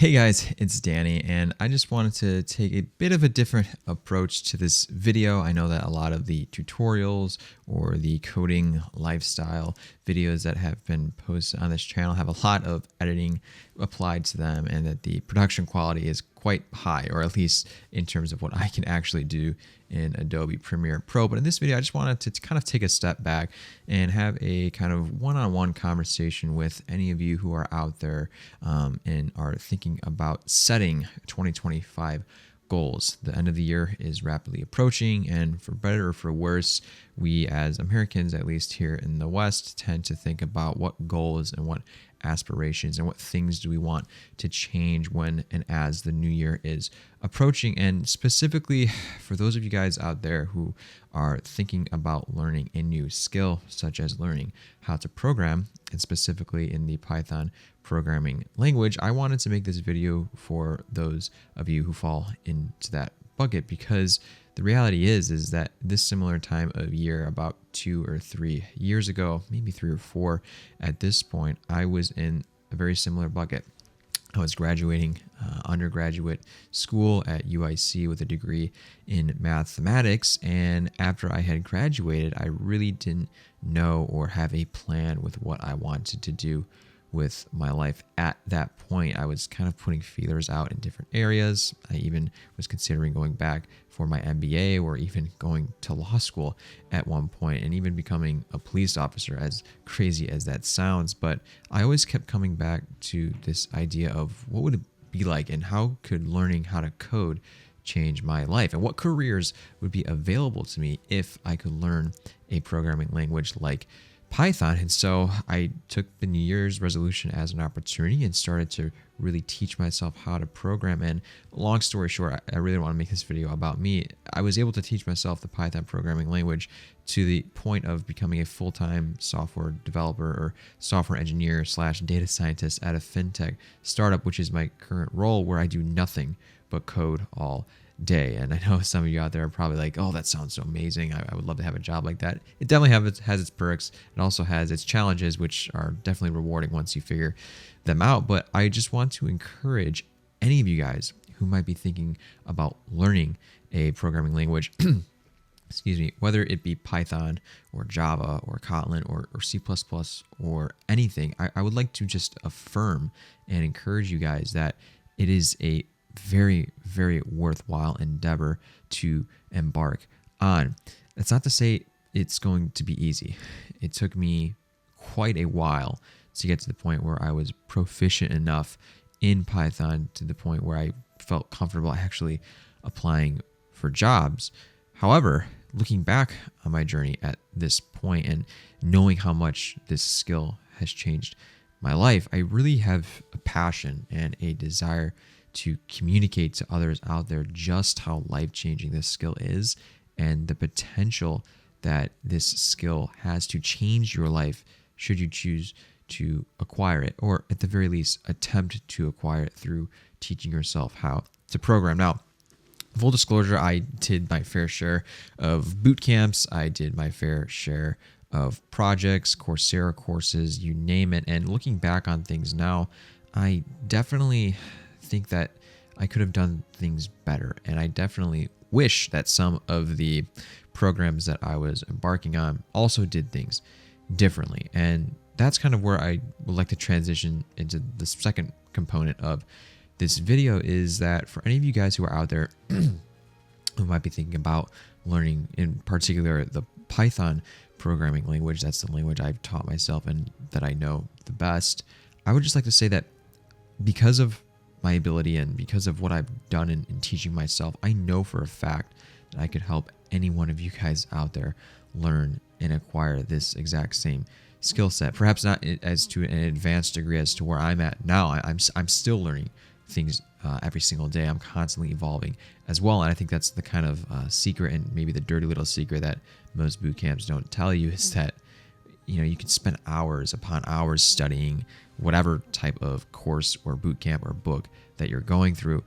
Hey guys, it's Danny, and I just wanted to take a bit of a different approach to this video. I know that a lot of the tutorials or the coding lifestyle videos that have been posted on this channel have a lot of editing applied to them, and that the production quality is quite high, or at least in terms of what I can actually do in Adobe Premiere Pro. But in this video, I just wanted to kind of take a step back and have a kind of one-on-one conversation with any of you who are out there and are thinking about setting 2025 goals. The end of the year is rapidly approaching, and for better or for worse, we as Americans, at least here in the West, tend to think about what goals and what aspirations and what things do we want to change when and as the new year is approaching. And specifically for those of you guys out there who are thinking about learning a new skill, such as learning how to program, and specifically in the Python programming language, I wanted to make this video for those of you who fall into that bucket, because the reality is that this similar time of year, about 2 or 3 years ago, maybe 3 or 4 at this point, I was in a very similar bucket. I was graduating undergraduate school at UIC with a degree in mathematics, and after I had graduated, I really didn't know or have a plan with what I wanted to do with my life. At that point, I was kind of putting feelers out in different areas. I even was considering going back for my MBA, or even going to law school at one point, and even becoming a police officer, as crazy as that sounds. But I always kept coming back to this idea of what would it be like, and how could learning how to code change my life, and what careers would be available to me if I could learn a programming language like Python. And so I took the New Year's resolution as an opportunity and started to really teach myself how to program. And long story short, I really don't want to make this video about me. I was able to teach myself the Python programming language to the point of becoming a full-time software developer or software engineer / data scientist at a fintech startup, which is my current role, where I do nothing but code all day. And I know some of you out there are probably like, oh, that sounds so amazing. I would love to have a job like that. It definitely has its perks. It also has its challenges, which are definitely rewarding once you figure them out. But I just want to encourage any of you guys who might be thinking about learning a programming language, excuse me, whether it be Python or Java or Kotlin or C++ or anything, I would like to just affirm and encourage you guys that it is a very, very worthwhile endeavor to embark on. That's not to say it's going to be easy. It took me quite a while to get to the point where I was proficient enough in Python to the point where I felt comfortable actually applying for jobs. However, looking back on my journey at this point and knowing how much this skill has changed my life, I really have a passion and a desire to communicate to others out there just how life-changing this skill is, and the potential that this skill has to change your life should you choose to acquire it, or at the very least attempt to acquire it through teaching yourself how to program. Now, full disclosure, I did my fair share of boot camps. I did my fair share of projects, Coursera courses, you name it. And looking back on things now, I definitely think that I could have done things better, and I definitely wish that some of the programs that I was embarking on also did things differently. And that's kind of where I would like to transition into the second component of this video, is that for any of you guys who are out there who might be thinking about learning, in particular, the Python programming language, that's the language I've taught myself and that I know the best, I would just like to say that because of my ability and because of what I've done in teaching myself, I know for a fact that I could help any one of you guys out there learn and acquire this exact same skill set. Perhaps not as to an advanced degree as to where I'm at now. I'm still learning things every single day. I'm constantly evolving as well. And I think that's the kind of secret, and maybe the dirty little secret that most boot camps don't tell you, is that you can spend hours upon hours studying whatever type of course or boot camp or book that you're going through.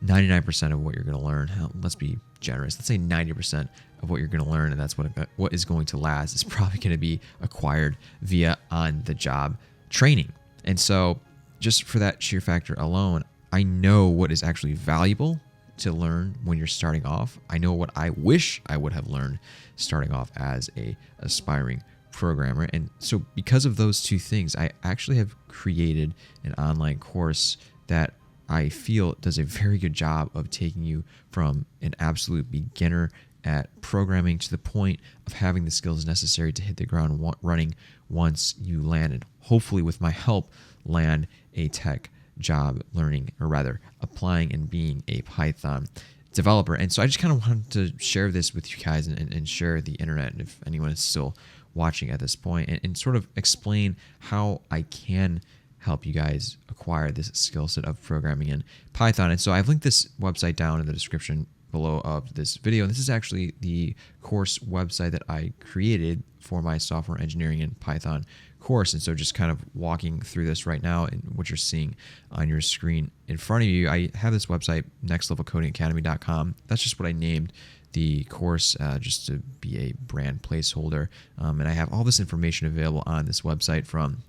99% of what you're going to learn, let's be generous, let's say 90% of what you're going to learn, and that's what is going to last, is probably going to be acquired via on-the-job training. And so just for that sheer factor alone, I know what is actually valuable to learn when you're starting off. I know what I wish I would have learned starting off as a aspiring programmer. And so because of those two things, I actually have created an online course that I feel does a very good job of taking you from an absolute beginner at programming to the point of having the skills necessary to hit the ground running once you land, and hopefully with my help land a tech job learning, or rather applying and being a Python developer. And so I just kind of wanted to share this with you guys and share the internet if anyone is still watching at this point, and sort of explain how I can help you guys acquire this skill set of programming in Python. And so I've linked this website down in the description below of this video. And this is actually the course website that I created for my software engineering in Python course. And so just kind of walking through this right now, and what you're seeing on your screen in front of you, I have this website, nextlevelcodingacademy.com. That's just what I named the course, just to be a brand placeholder. And I have all this information available on this website, from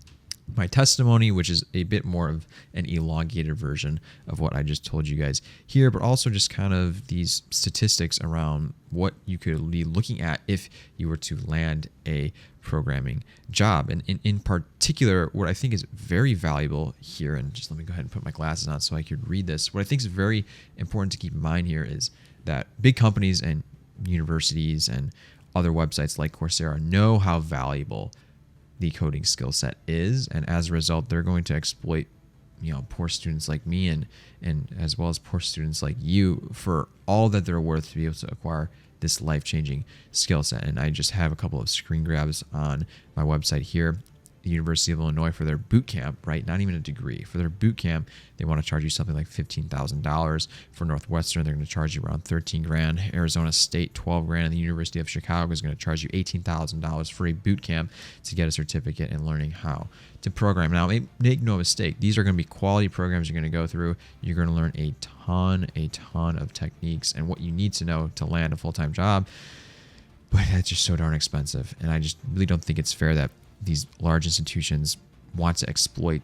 my testimony, which is a bit more of an elongated version of what I just told you guys here, but also just kind of these statistics around what you could be looking at if you were to land a programming job. And in particular, what I think is very valuable here, and just let me go ahead and put my glasses on so I could read this. What I think is very important to keep in mind here is that big companies and universities and other websites like Coursera know how valuable the coding skill set is, and as a result, they're going to exploit, poor students like me, and as well as poor students like you, for all that they're worth, to be able to acquire this life-changing skill set. And I just have a couple of screen grabs on my website here. The University of Illinois, for their boot camp, right? Not even a degree. For their boot camp, they want to charge you something like $15,000. For Northwestern, they're going to charge you around $13,000. Arizona State, $12,000. And the University of Chicago is going to charge you $18,000 for a boot camp to get a certificate in learning how to program. Now, make no mistake, these are going to be quality programs you're going to go through. You're going to learn a ton of techniques and what you need to know to land a full-time job. But that's just so darn expensive. And I just really don't think it's fair that these large institutions want to exploit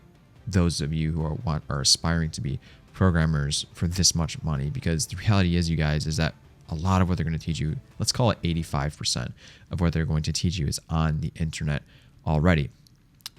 those of you who are aspiring to be programmers for this much money, because the reality is, you guys, is that a lot of what they're going to teach you, let's call it 85% of what they're going to teach you, is on the internet already.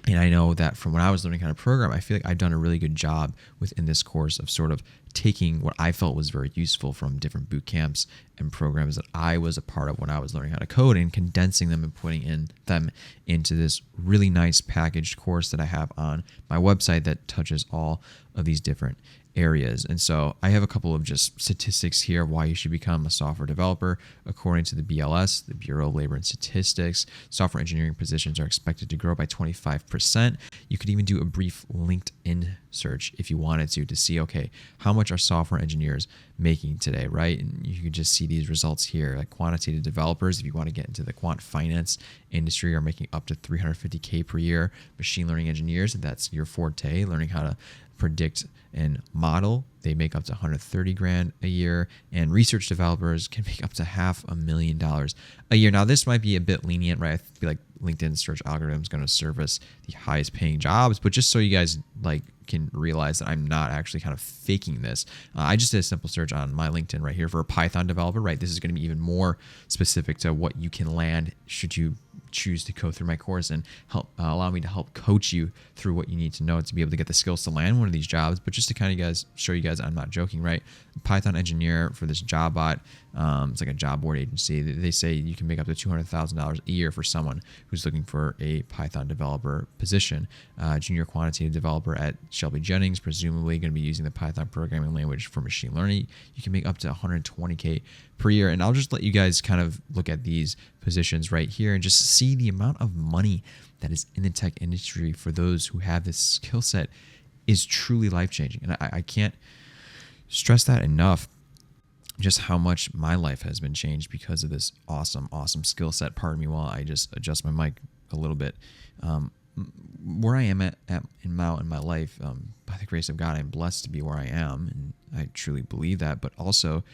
And I know that from when I was learning how to program, I feel like I've done a really good job within this course of sort of taking what I felt was very useful from different boot camps and programs that I was a part of when I was learning how to code, and condensing them and putting them into this really nice packaged course that I have on my website that touches all of these different areas. And so I have a couple of just statistics here of why you should become a software developer. According to the BLS, the Bureau of Labor and Statistics, software engineering positions are expected to grow by 25%. You could even do a brief LinkedIn search if you wanted to see, okay, how much are software engineers making today, right? And you can just see these results here. Like quantitative developers, if you want to get into the quant finance industry, are making up to $350K per year. Machine learning engineers, if that's your forte, learning how to predict and model, they make up to $130,000 a year. And research developers can make up to $500,000 a year. Now, this might be a bit lenient, right? I feel like LinkedIn search algorithm is going to service the highest paying jobs, but just so you guys can realize that I'm not actually kind of faking this. I just did a simple search on my LinkedIn right here for a Python developer, right? This is going to be even more specific to what you can land should you choose to go through my course, and help allow me to help coach you through what you need to know to be able to get the skills to land one of these jobs. But just to kind of show you guys, I'm not joking, right? Python engineer for this JobBot, it's like a job board agency. They say you can make up to $200,000 a year for someone who's looking for a Python developer position. Junior quantitative developer at Shelby Jennings, presumably going to be using the Python programming language for machine learning. You can make up to $120K per year. And I'll just let you guys kind of look at these positions right here and just see the amount of money that is in the tech industry for those who have this skill set is truly life-changing. And I can't stress that enough, just how much my life has been changed because of this awesome skill set. Pardon me while I just adjust my mic a little bit. Where I am at in my life, by the grace of God, I'm blessed to be where I am, and I truly believe that. But also,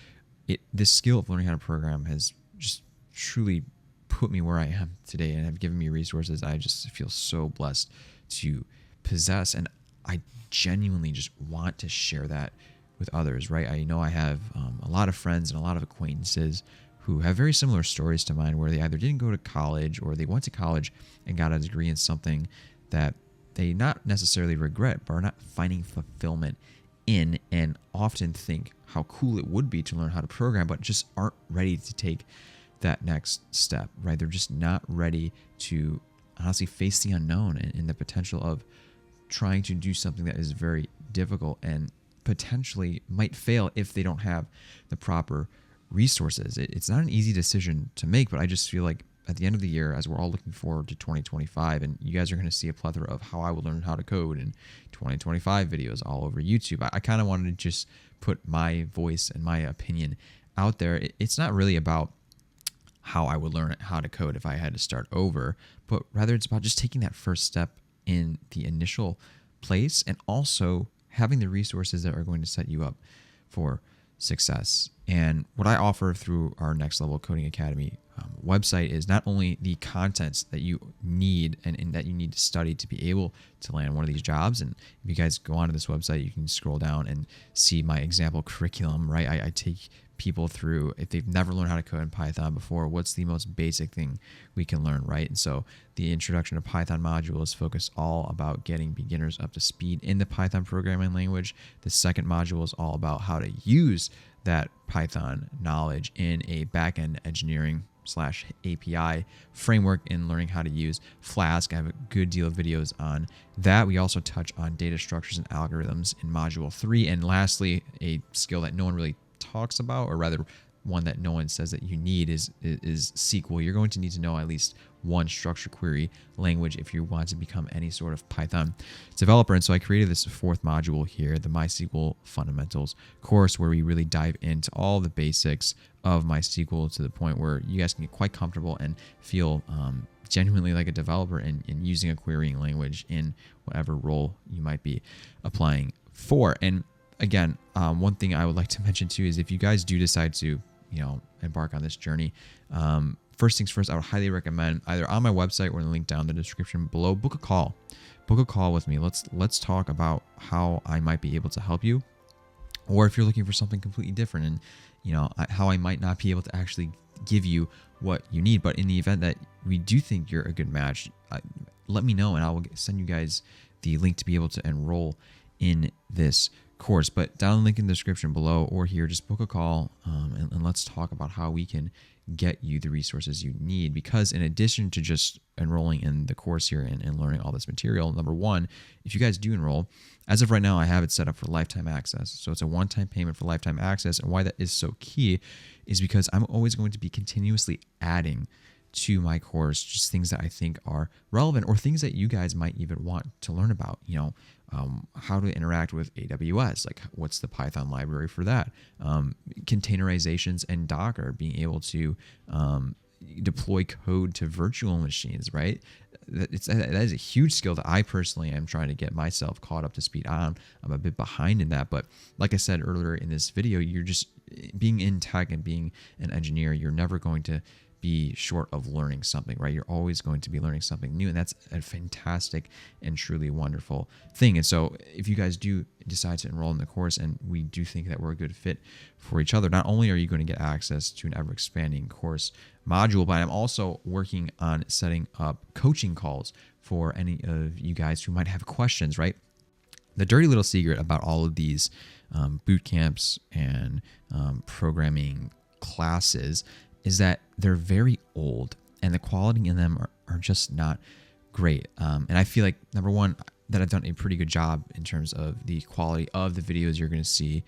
this skill of learning how to program has just truly put me where I am today, and have given me resources I just feel so blessed to possess. And I genuinely just want to share that with others, right? I know I have a lot of friends and a lot of acquaintances who have very similar stories to mine, where they either didn't go to college or they went to college and got a degree in something that they not necessarily regret, but are not finding fulfillment in, and often think how cool it would be to learn how to program, but just aren't ready to take that next step, right? They're just not ready to honestly face the unknown and the potential of trying to do something that is very difficult and potentially might fail if they don't have the proper resources. It's not an easy decision to make, but I just feel like at the end of the year, as we're all looking forward to 2025, and you guys are going to see a plethora of how I will learn how to code in 2025 videos all over YouTube. I kind of wanted to just put my voice and my opinion out there. It's not really about how I would learn how to code if I had to start over, but rather it's about just taking that first step in the initial place, and also having the resources that are going to set you up for success. And what I offer through our Next Level Coding Academy website is not only the contents that you need and that you need to study to be able to land one of these jobs. And if you guys go onto this website, you can scroll down and see my example curriculum, right? I take people through, if they've never learned how to code in Python before, what's the most basic thing we can learn, right? And so the introduction to Python module is focused all about getting beginners up to speed in the Python programming language. The second module is all about how to use that Python knowledge in a backend engineering / API framework, and learning how to use Flask. I have a good deal of videos on that. We also touch on data structures and algorithms in module 3. And lastly, a skill that no one really talks about, or rather one that no one says that you need, is SQL. You're going to need to know at least one structured query language if you want to become any sort of Python developer. And so I created this fourth module here, the MySQL Fundamentals course, where we really dive into all the basics of MySQL to the point where you guys can get quite comfortable and feel genuinely like a developer in using a querying language in whatever role you might be applying for. And again, one thing I would like to mention too is if you guys do decide to, embark on this journey, first things first, I would highly recommend either on my website or in the link down in the description below, book a call. Book a call with me. Let's talk about how I might be able to help you, or if you're looking for something completely different, and how I might not be able to actually give you what you need. But in the event that we do think you're a good match, let me know, and I will send you guys the link to be able to enroll in this course. But down the link in the description below or here, just book a call, and let's talk about how we can get you the resources you need. Because in addition to just enrolling in the course here and learning all this material, number one, if you guys do enroll, as of right now, I have it set up for lifetime access. So it's a one-time payment for lifetime access. And why that is so key is because I'm always going to be continuously adding to my course just things that I think are relevant, or things that you guys might even want to learn about. How to interact with AWS, like what's the Python library for that, containerizations and Docker, being able to deploy code to virtual machines, right? That is a huge skill that I personally am trying to get myself caught up to speed on. I'm a bit behind in that, but like I said earlier in this video, you're just being in tech and being an engineer, you're never going to be short of learning something, right? You're always going to be learning something new, and that's a fantastic and truly wonderful thing. And so if you guys do decide to enroll in the course, and we do think that we're a good fit for each other, not only are you going to get access to an ever-expanding course module, but I'm also working on setting up coaching calls for any of you guys who might have questions, right? The dirty little secret about all of these boot camps and programming classes is that they're very old, and the quality in them are just not great. And I feel like, number one, that I've done a pretty good job in terms of the quality of the videos you're going to see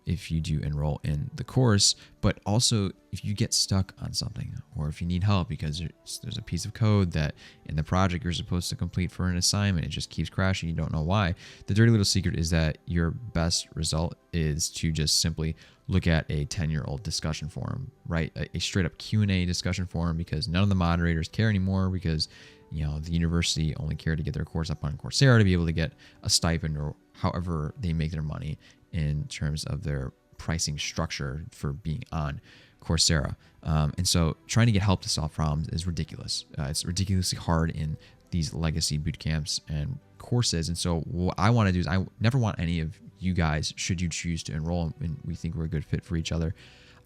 if you do enroll in the course. But also, if you get stuck on something, or if you need help because there's a piece of code that in the project you're supposed to complete for an assignment, it just keeps crashing, you don't know why, the dirty little secret is that your best result is to just simply look at a 10-year-old discussion forum, right? A straight up Q&A discussion forum, because none of the moderators care anymore, because the university only care to get their course up on Coursera to be able to get a stipend, or however they make their money in terms of their pricing structure for being on Coursera. And so trying to get help to solve problems is ridiculous. It's ridiculously hard in these legacy boot camps and courses. And so what I want to do is I never want any of you guys, should you choose to enroll and we think we're a good fit for each other,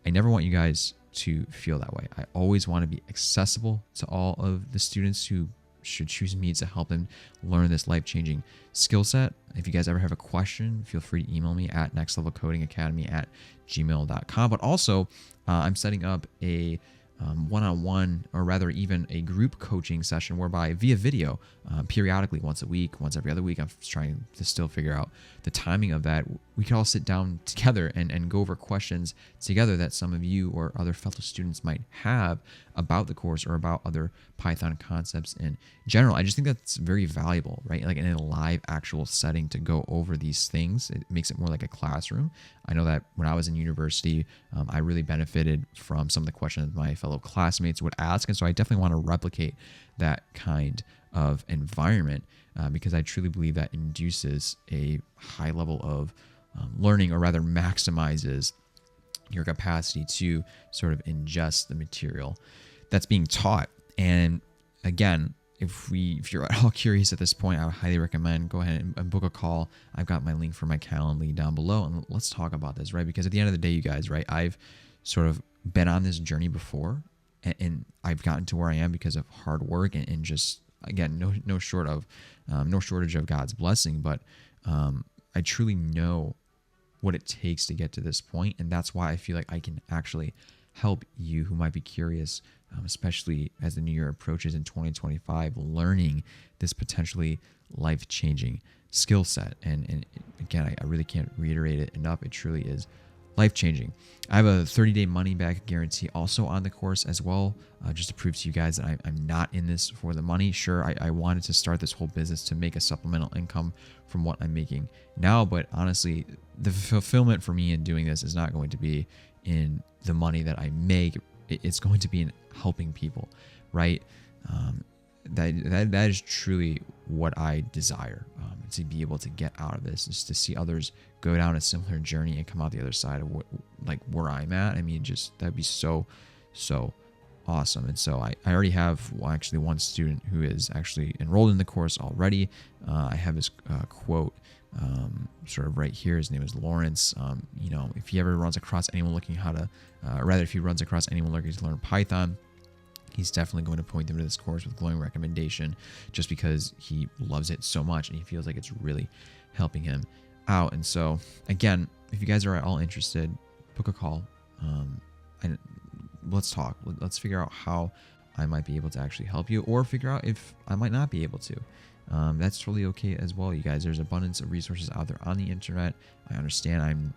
I never want you guys to feel that way. I always want to be accessible to all of the students who should choose me to help them learn this life-changing skill set. If you guys ever have a question, feel free to email me at nextlevelcodingacademy@gmail.com. But also, I'm setting up a one-on-one, or rather even a group coaching session whereby via video, periodically, once a week, once every other week. I'm trying to still figure out the timing of that. We could all sit down together and go over questions together that some of you or other fellow students might have about the course or about other Python concepts in general. I just think that's very valuable, right? Like in a live actual setting to go over these things. It makes it more like a classroom. I know that when I was in university, I really benefited from some of the questions my fellow classmates would ask. And so I definitely want to replicate that kind of environment because I truly believe that induces a high level of learning, or rather maximizes your capacity to sort of ingest the material that's being taught. And again, if you're at all curious at this point, I would highly recommend go ahead and book a call. I've got my link for my Calendly down below, and let's talk about this, right? Because at the end of the day, you guys, right, I've sort of been on this journey before, and I've gotten to where I am because of hard work and just, again, no shortage of God's blessing, but I truly know what it takes to get to this point, and that's why I feel like I can actually help you who might be curious, especially as the new year approaches in 2025, learning this potentially life-changing skill set. And again, I really can't reiterate it enough. It truly is life-changing. I have a 30-day money-back guarantee also on the course as well, just to prove to you guys that I'm not in this for the money. Sure, I wanted to start this whole business to make a supplemental income from what I'm making now, but honestly, the fulfillment for me in doing this is not going to be in the money that I make. It's going to be in helping people, right? That is truly what I desire, to be able to get out of this, is to see others go down a similar journey and come out the other side of where I'm at. I mean, just that'd be so awesome. And so I already have actually one student who is actually enrolled in the course already. I have his quote sort of right here. His name is Lawrence. If he ever runs across anyone looking if he runs across anyone looking to learn Python, he's definitely going to point them to this course with glowing recommendation, just because he loves it so much and he feels like it's really helping him out. And so again, if you guys are at all interested, book a call, and let's talk. Let's figure out how I might be able to actually help you, or figure out if I might not be able to. That's totally okay as well, you guys. There's abundance of resources out there on the internet. I understand I'm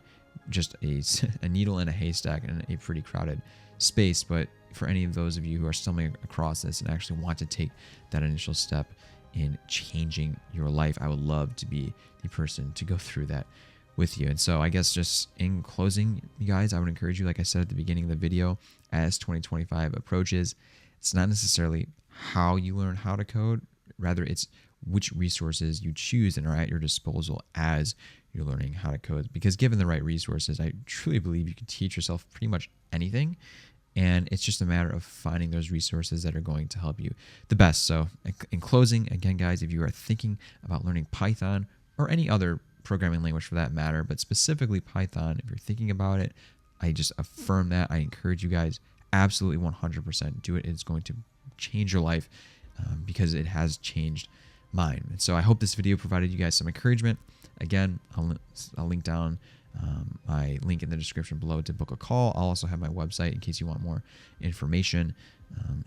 just a needle in a haystack in a pretty crowded space, but for any of those of you who are stumbling across this and actually want to take that initial step in changing your life, I would love to be the person to go through that with you. And so I guess just in closing, you guys, I would encourage you, like I said at the beginning of the video, as 2025 approaches, it's not necessarily how you learn how to code, rather it's which resources you choose and are at your disposal as you're learning how to code. Because given the right resources, I truly believe you can teach yourself pretty much anything. And it's just a matter of finding those resources that are going to help you the best. So in closing, again, guys, if you are thinking about learning Python or any other programming language for that matter, but specifically Python, if you're thinking about it, I just affirm that. I encourage you guys, absolutely 100% do it. It's going to change your life because it has changed mine. And so I hope this video provided you guys some encouragement. Again, I'll link down my link in the description below to book a call. I'll also have my website in case you want more information.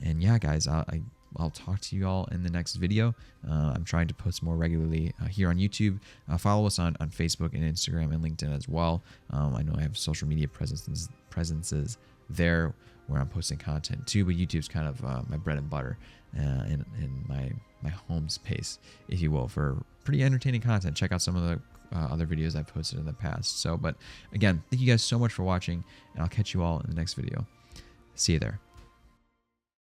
And yeah, guys, I'll talk to you all in the next video. I'm trying to post more regularly here on YouTube. Follow us on Facebook and Instagram and LinkedIn as well. I know I have social media presences there where I'm posting content too, but YouTube's kind of my bread and butter and my home space, if you will, for pretty entertaining content. Check out some of the other videos I've posted in the past. But again, thank you guys so much for watching, and I'll catch you all in the next video. See you there.